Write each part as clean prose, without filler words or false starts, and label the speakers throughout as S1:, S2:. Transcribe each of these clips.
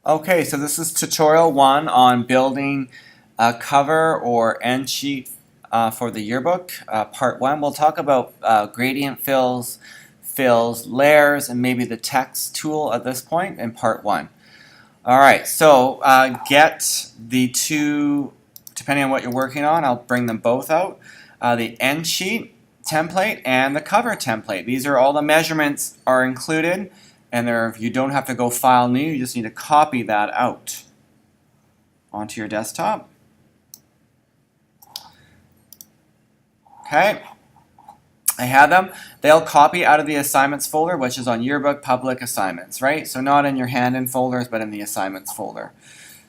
S1: Okay, so this is tutorial 1 on building a cover or end sheet for the yearbook. Part 1, we'll talk about gradient fills, layers, and maybe the text tool at this point in part 1. Alright, so get the two, depending on what you're working on, I'll bring them both out. The end sheet template and the cover template. These are all the measurements are included. And you don't have to go file new, you just need to copy that out onto your desktop. Okay, I have them. They'll copy out of the assignments folder, which is on Yearbook Public Assignments, right? So not in your hand-in folders, but in the assignments folder.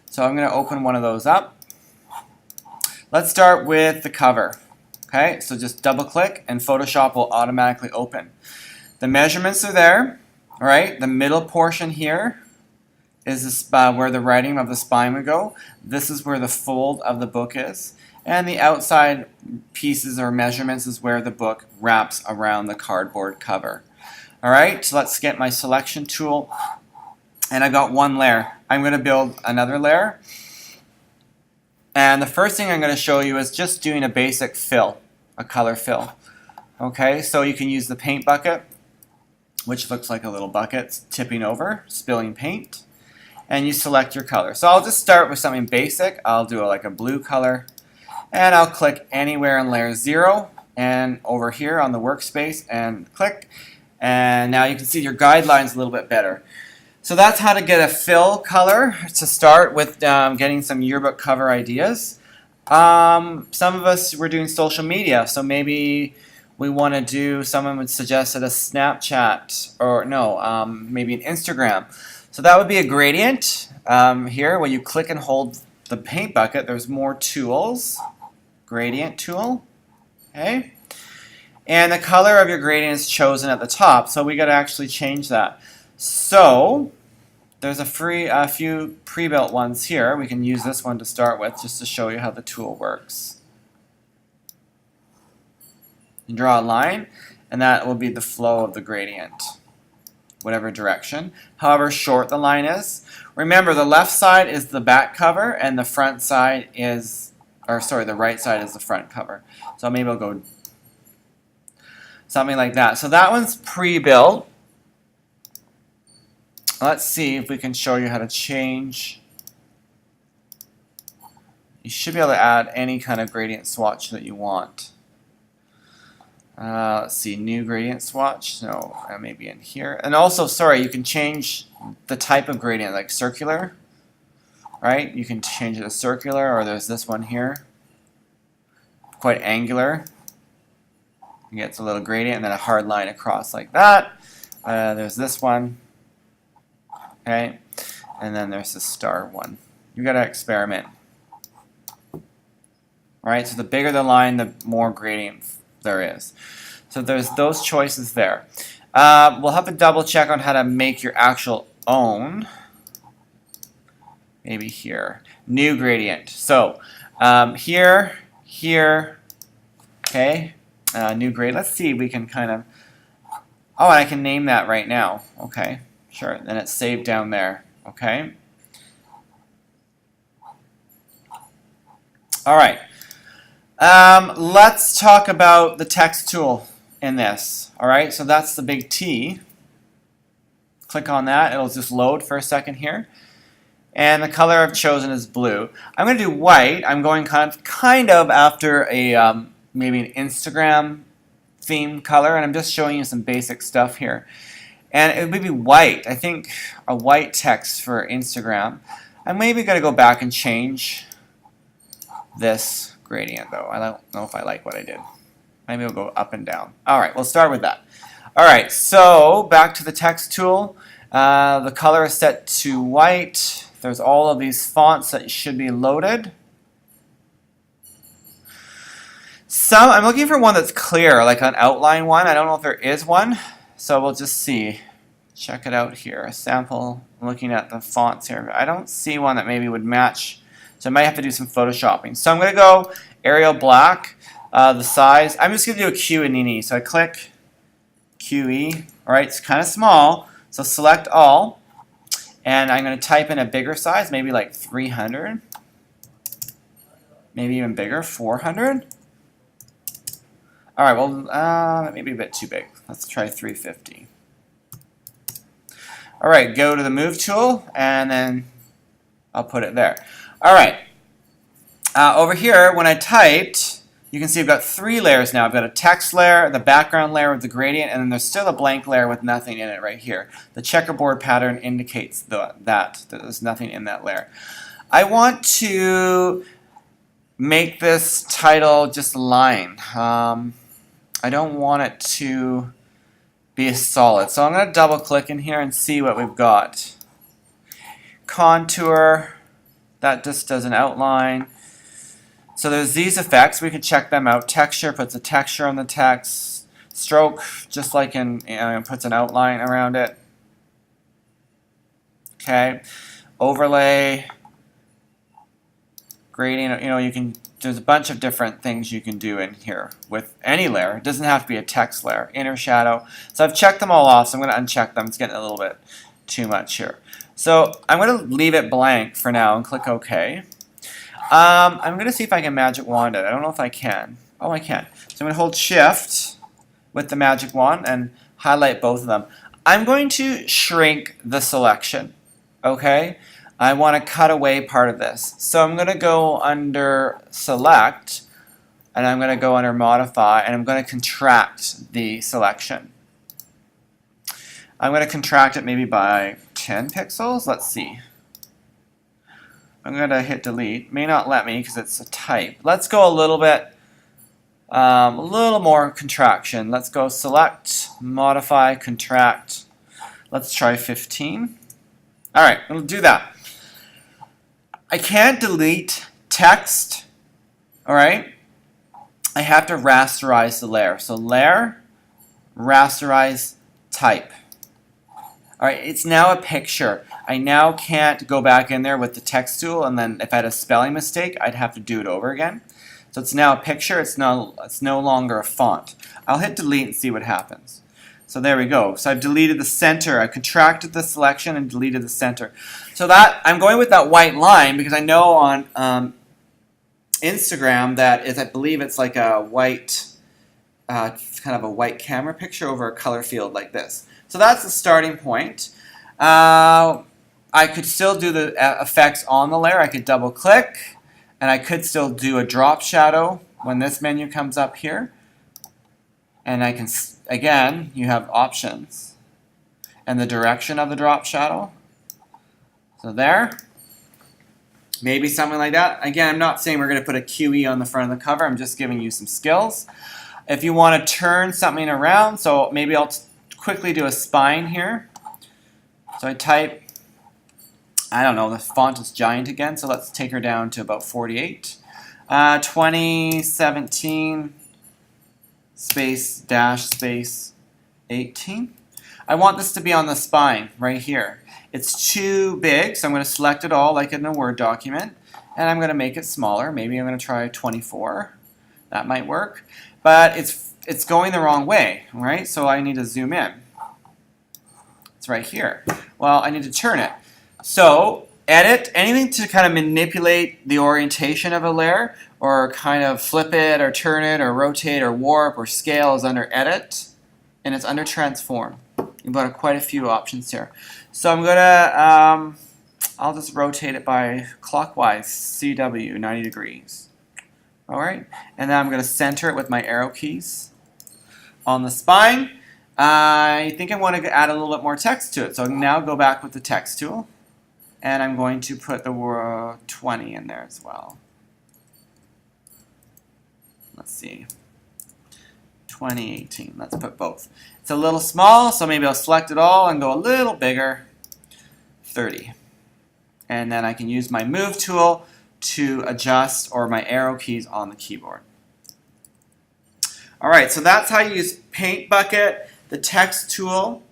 S1: So I'm going to open one of those up. Let's start with the cover. Okay, so just double click and Photoshop will automatically open. The measurements are there. All right, the middle portion here is where the writing of the spine would go. This is where the fold of the book is. And the outside pieces or measurements is where the book wraps around the cardboard cover. All right, so let's get my selection tool. And I've got one layer. I'm going to build another layer. And the first thing I'm going to show you is just doing a basic fill, a color fill. Okay, so you can use the paint bucket, which looks like a little bucket tipping over, spilling paint, and you select your color. So I'll just start with something basic. I'll do like a blue color, and I'll click anywhere in layer 0 and over here on the workspace and click, and now you can see your guidelines a little bit better. So that's how to get a fill color to start with getting some yearbook cover ideas. Some of us were doing social media, so maybe we want to do, someone would suggest a Snapchat, or no, maybe an Instagram. So that would be a gradient. Here, when you click and hold the paint bucket, there's more tools. Gradient tool, okay? And the color of your gradient is chosen at the top, so we got to actually change that. So there's a few pre-built ones here. We can use this one to start with, just to show you how the tool works. You draw a line, and that will be the flow of the gradient, whatever direction, however short the line is. Remember, the left side is the back cover, and the front side is, or sorry, the right side is the front cover. So maybe I'll go something like that. So that one's pre-built. Let's see if we can show you how to change. You should be able to add any kind of gradient swatch that you want. Let's see, new gradient swatch, so maybe in here. And also, sorry, you can change the type of gradient, like circular, right? You can change it to circular, or there's this one here, quite angular. You get a little gradient and then a hard line across like that. There's this one, okay? And then there's the star one. You gotta experiment. All right, so the bigger the line, the more gradient there is. So there's those choices there. We'll have to double check on how to make your actual own. Maybe here. New gradient. So here, okay. New gradient. Let's see if we can kind of, oh, and I can name that right now. Okay, sure. Then it's saved down there. Okay. All right. Let's talk about the text tool in this. All right, so that's the big T. Click on that. It'll just load for a second here. And the color I've chosen is blue. I'm going to do white. I'm going kind of after a maybe an Instagram theme color, and I'm just showing you some basic stuff here. And it would be white. I think a white text for Instagram. I'm maybe going to go back and change this gradient though. I don't know if I like what I did. Maybe we'll go up and down. Alright, we'll start with that. Alright, so back to the text tool. The color is set to white. There's all of these fonts that should be loaded. I'm looking for one that's clear, like an outline one. I don't know if there is one, so we'll just see. Check it out here. A sample, looking at the fonts here. I don't see one that maybe would match. So I might have to do some photoshopping. So I'm going to go Arial Black, the size. I'm just going to do a Q and E. So I click QE. All right, it's kind of small. So select all. And I'm going to type in a bigger size, maybe like 300. Maybe even bigger, 400. All right, well, maybe a bit too big. Let's try 350. All right, go to the Move tool, and then I'll put it there. All right. Over here, when I typed, you can see I've got 3 layers now. I've got a text layer, the background layer with the gradient, and then there's still a blank layer with nothing in it right here. The checkerboard pattern indicates that there's nothing in that layer. I want to make this title just a line. I don't want it to be a solid. So I'm going to double click in here and see what we've got. Contour, that just does an outline. So there's these effects, we can check them out. Texture puts a texture on the text. Stroke, just like in, puts an outline around it. Okay. Overlay, gradient, you can, there's a bunch of different things you can do in here with any layer. It doesn't have to be a text layer. Inner shadow. So I've checked them all off, so I'm going to uncheck them. It's getting a little bit too much here. So I'm going to leave it blank for now and click OK. I'm going to see if I can magic wand it. I don't know if I can. Oh, I can. So I'm going to hold Shift with the magic wand and highlight both of them. I'm going to shrink the selection. Okay? I want to cut away part of this. So I'm going to go under Select, and I'm going to go under Modify, and I'm going to contract the selection. I'm going to contract it maybe by 10 pixels. Let's see. I'm going to hit delete. May not let me because it's a type. Let's go a little bit, a little more contraction. Let's go Select, Modify, Contract. Let's try 15. All right, we'll do that. I can't delete text, all right? I have to rasterize the layer. So Layer, Rasterize, Type. All right, it's now a picture. I now can't go back in there with the text tool, and then if I had a spelling mistake, I'd have to do it over again. So it's now a picture. It's no longer a font. I'll hit delete and see what happens. So there we go. So I've deleted the center. I contracted the selection and deleted the center. So that I'm going with that white line because I know on Instagram that is, I believe it's like a white, kind of a white camera picture over a color field like this. So that's the starting point. I could still do the effects on the layer. I could double click, and I could still do a drop shadow when this menu comes up here. And I can, again, you have options and the direction of the drop shadow. So there. Maybe something like that. Again, I'm not saying we're going to put a QE on the front of the cover. I'm just giving you some skills. If you want to turn something around, so maybe I'll quickly do a spine here. So I type, I don't know, the font is giant again, so let's take her down to about 48. 2017 space dash space 18. I want this to be on the spine right here. It's too big, so I'm going to select it all like in a Word document, and I'm going to make it smaller. Maybe I'm going to try 24. That might work, but it's going the wrong way, right? So I need to zoom in. It's right here. Well, I need to turn it. So edit, anything to kind of manipulate the orientation of a layer or kind of flip it or turn it or rotate or warp or scale is under edit, and it's under transform. You've got quite a few options here. So I'm going to, I'll just rotate it by clockwise, CW, 90 degrees. All right, and then I'm going to center it with my arrow keys on the spine. I think I want to add a little bit more text to it. So now go back with the text tool, and I'm going to put the word 20 in there as well. Let's see, 2018. Let's put both. It's a little small, so maybe I'll select it all and go a little bigger, 30. And then I can use my Move tool to adjust, or my arrow keys on the keyboard. All right, so that's how you use Paint Bucket, the text tool.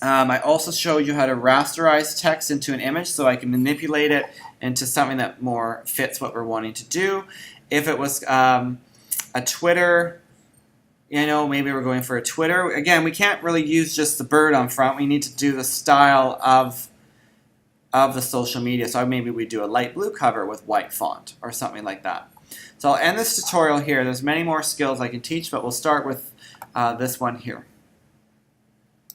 S1: I also showed you how to rasterize text into an image so I can manipulate it into something that more fits what we're wanting to do. If it was a Twitter, maybe we're going for a Twitter. Again, we can't really use just the bird on front. We need to do the style of of the social media. So maybe we do a light blue cover with white font or something like that. So I'll end this tutorial here. There's many more skills I can teach, but we'll start with this one here.